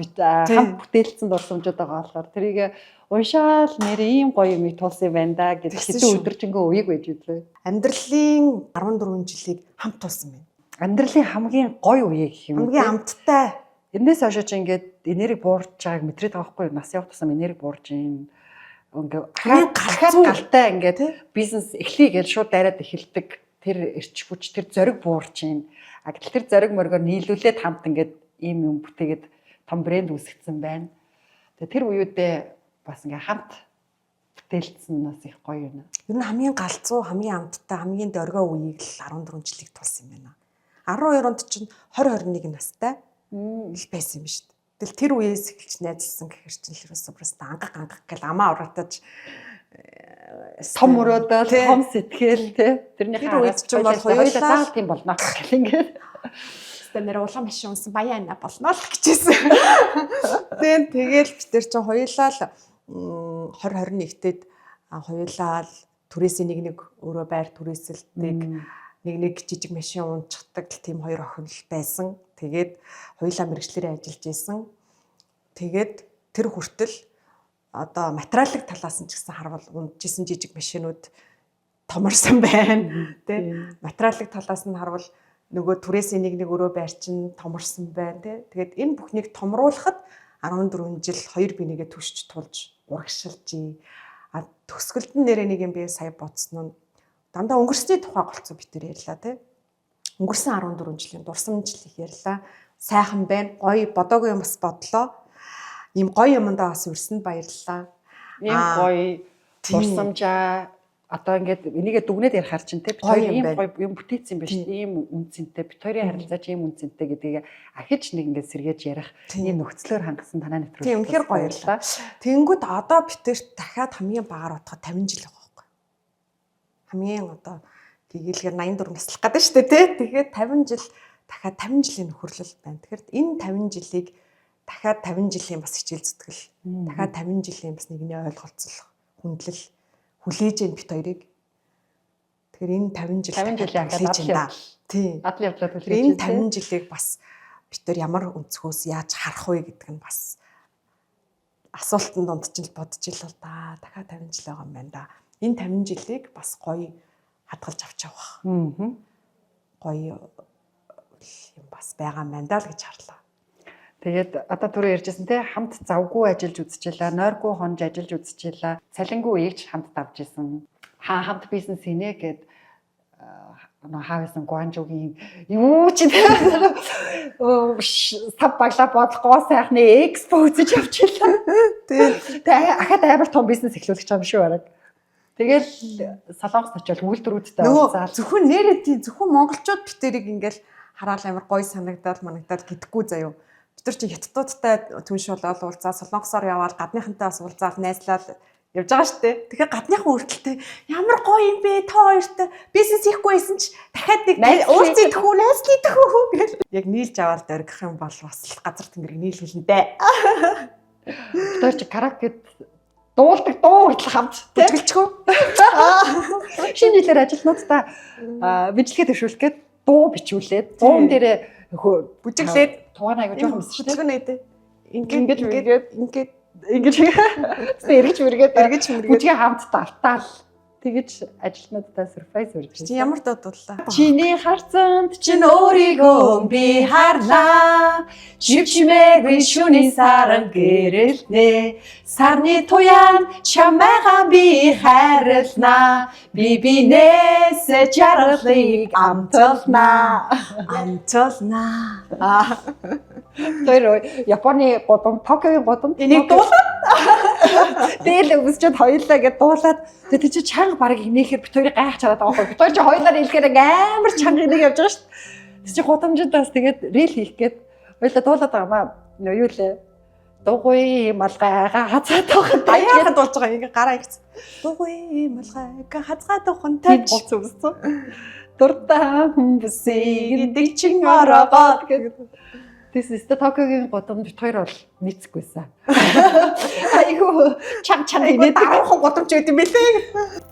бүтээлсэн дурсамжууд байгаа болохоор тэрийг уншаал нэр ийм гоё юм тулсан юм байна да гэж хэдэн өдөржингөө уяг байж идлээ. Амьдралын 14 жилийг хамт тулсан байна. Амьдралын хамгийн гоё үе гэх юм. Хамгийн амттай. Эндээс хойш ч ингээд энерги буурж байгааг мэдрээд байгаа байхгүй юу? Нас явах тусам энерги буурж юм. Ингээ галтай ингээд бизнес эхлэе гэж шууд дайраад эхэлдэг тэр эрч хүч тэр зориг буурч юм. А гэтэл тэр зориг мөргөөр нийлүүлээд хамт ингээд ийм юм бүтээгээд том брэнд үүсгэсэн байна. Тэгээ тэр үеүдээ бас ингээ хамт бүтээлсэн нас их гоё юм. Ер нь хамгийн галзуу, хамгийн амттай, хамгийн дөргөө үеийг л 14 жилиг тулсан юм байна. 12 онд чинь 20-21 настай л байсан юм шүү дээ. Тэгэл тэр үеэс эхэлж найзлсан гэхэр чинь ерөөсөө просто ангах гэл амаа уратаж том өрөөдөө том сэтгэл тий тэрний хараас ч бол хоёулаа тийм болно гэл ингээд тэ нэр улаан машин унсан баяа ана болно л гэжсэн. Тэгэл бид тэр чинь хоёулаа л 2021-д хоёулаа л түрээсийн нэг өөрөө байр түрээсэлдэг нэг жижиг машин унцдаг тийм хоёр охин л байсан. Тэгээд хоёулаа мэрэгчлэрээ ажиллаж исэн. Тэгээд тэр хүртэл одоо материалын талаас нь ч гэсэн харвал унжсэн жижиг машинууд томорсон байна. Тэ материалын талаас нь харвал нөгөө түрээсийн нэг өрөө байр чинь томорсон байна. Тэгээд энэ бүхнийг томруулахад 14 жил хоёр бинийгээ түшиж тулж урагшилж төгсгөлд нь нэрээ нэг юм би сая бодсон нь дандаа өнгөрсний тухай голцоо битэр ярьлаа тий. Өнгөрсөн 14 жилийн дурсамж их ярьлаа. Сайхан байна. Гоё бодоогүй юм бас бодлоо. Ийм гоё юмдаа бас өрсөнд баярлалаа. Ийм гоё дурсамжаа одоо ингээд энийгээ дүгнээд ярихаар чинь тий ийм гоё юм бүтээсэн юм байна шүү. Ийм үнцэнтэй бит хоёрын харилцаа чи ийм үнцэнтэй гэдгийг ахиж нэг ингээд сэргээж ярих ийм нөхцлөөр хангасан танаа нэвтрүүлэг. Тийм үнэхээр гоё ярьлаа. Тэнгүүд одоо битэрт дахиад хамгийн багаар утгаа 50 жил байгаа байхгүй. Хамгийн одоо гэгээлгээр 84 наслах гэдэг шүү дээ тий. Тэгэхээр 50 жил дахиад 50 жилийн нөхөрлөл байна. Тэгэхээр энэ 50 жилийг дахиад 50 жилийн бас хичээл зүтгэл, дахиад 50 жилийн бас нэгний ойлголцол, хүндлэл хүлээж ийн бит хоёрыг. Тэгэхээр энэ 50 жил хүлээж ийн да. Тийм. Адал явдлаар хүлээж ийн. Энэ 50 жилийг бас бит хоёр ямар өнцгөөс яаж харах вэ гэдэг нь бас асуултанд донд ч бодож ил бол да. Дахиад 50 жил байгаа юм байна да. Энэ 50 жилийг бас гоё хадгалж авч явах. Гоё юм бас байгаа юм байна да л гэж харлаа. Тэгээд одоо түрүү ярьжсэн те хамт завгүй ажиллаж үзчихлээ, нойргүй хонж ажиллаж үзчихлээ. Цалингүй үеигч хамт давж исэн. Хамт бизнес хийнэ гэд хаавсан Гуанчжоугийн юу ч сав баглаа бодлого сайхны экспо үзэж явчихлаа. Тэгээд ахад амар том бизнес эхлүүлэх юм шүү бараг. Тэгэл Солонгост очивол үйлдвэрүүдтэй уулзаад зөвхөн нэрээ тийм зөвхөн монголчууд битэрийг ингээл хараал амар гоё санагдаад гэдэггүй заяо. Бид нар чи хятадуудтай түнш болоод уулзаад Солонгосоор яваад гадныхантай бас уулзаад найзлаад явж байгаа шүү дээ. Тэгэхээр гадныхан үрдэлтэй ямар гоё юм бэ та хоёртой бизнес хийхгүй байсан ч дахиад нэг уулзъя тхүү найзлий тхүү гэл яг нийлж аваад дөргих юм бол бас газар тэнгэрийг нийлүүлнэ. Тэр чи караокед дуулдаг дуу хүртэл хамт бүжгэлчгөө. Шинэ жилээр ажилтнуудаа бичлэгээ төвшүүлэх гээд дуу бичүүлээд дуун дээрээ бүжиглээд тугаан аягүй жоохон юмс шүү дээ. бүжгэнэдэ. Ингэж эргэж мэргээд бүжгээ хамт давтаал тэгэж ажилтнуудаа surprise үрж. Чи ямар дуудууллаа? Чиний харцанд чин өөрийгөө би харлаа. Живчмээгүй шүний саран гэрэлнэ. Сарны туяан чамайгаа би хайрлнаа. Би бинээс жаргалыг амталнаа. Тэр Японы годом, Токиогийн годом энийг дуулаад дээлээ үсчээд хоёлаа гэдээ дуулаад тэгээд чи чанга бараг инээхээр бит хоёрыг гайхаж чадаад байгаа байхгүй. Бит хоёр чи хоёлаар хэлэхээр амар чанга инег явж байгаа шүү дээ. Тэг чи годомжуудаас тэгээд рил хийх гээд хоёлаа дуулаад байгаа маа. Юу лээ? Дугуй малгайгаа хазаад байгаа. Аяахад болж байгаа ингээ гараа ирсэн. Дугуй малгайгаа хазгаад ухантай болц өмсөн. Дуртай хүмбсийг дэг чин ороогоод гэдэг. Тэс Токиогийн годомж бит хоёр бол нийцэхгүйсэн. Айгу чанга инээд даруухан годомж байд юм бэлээ.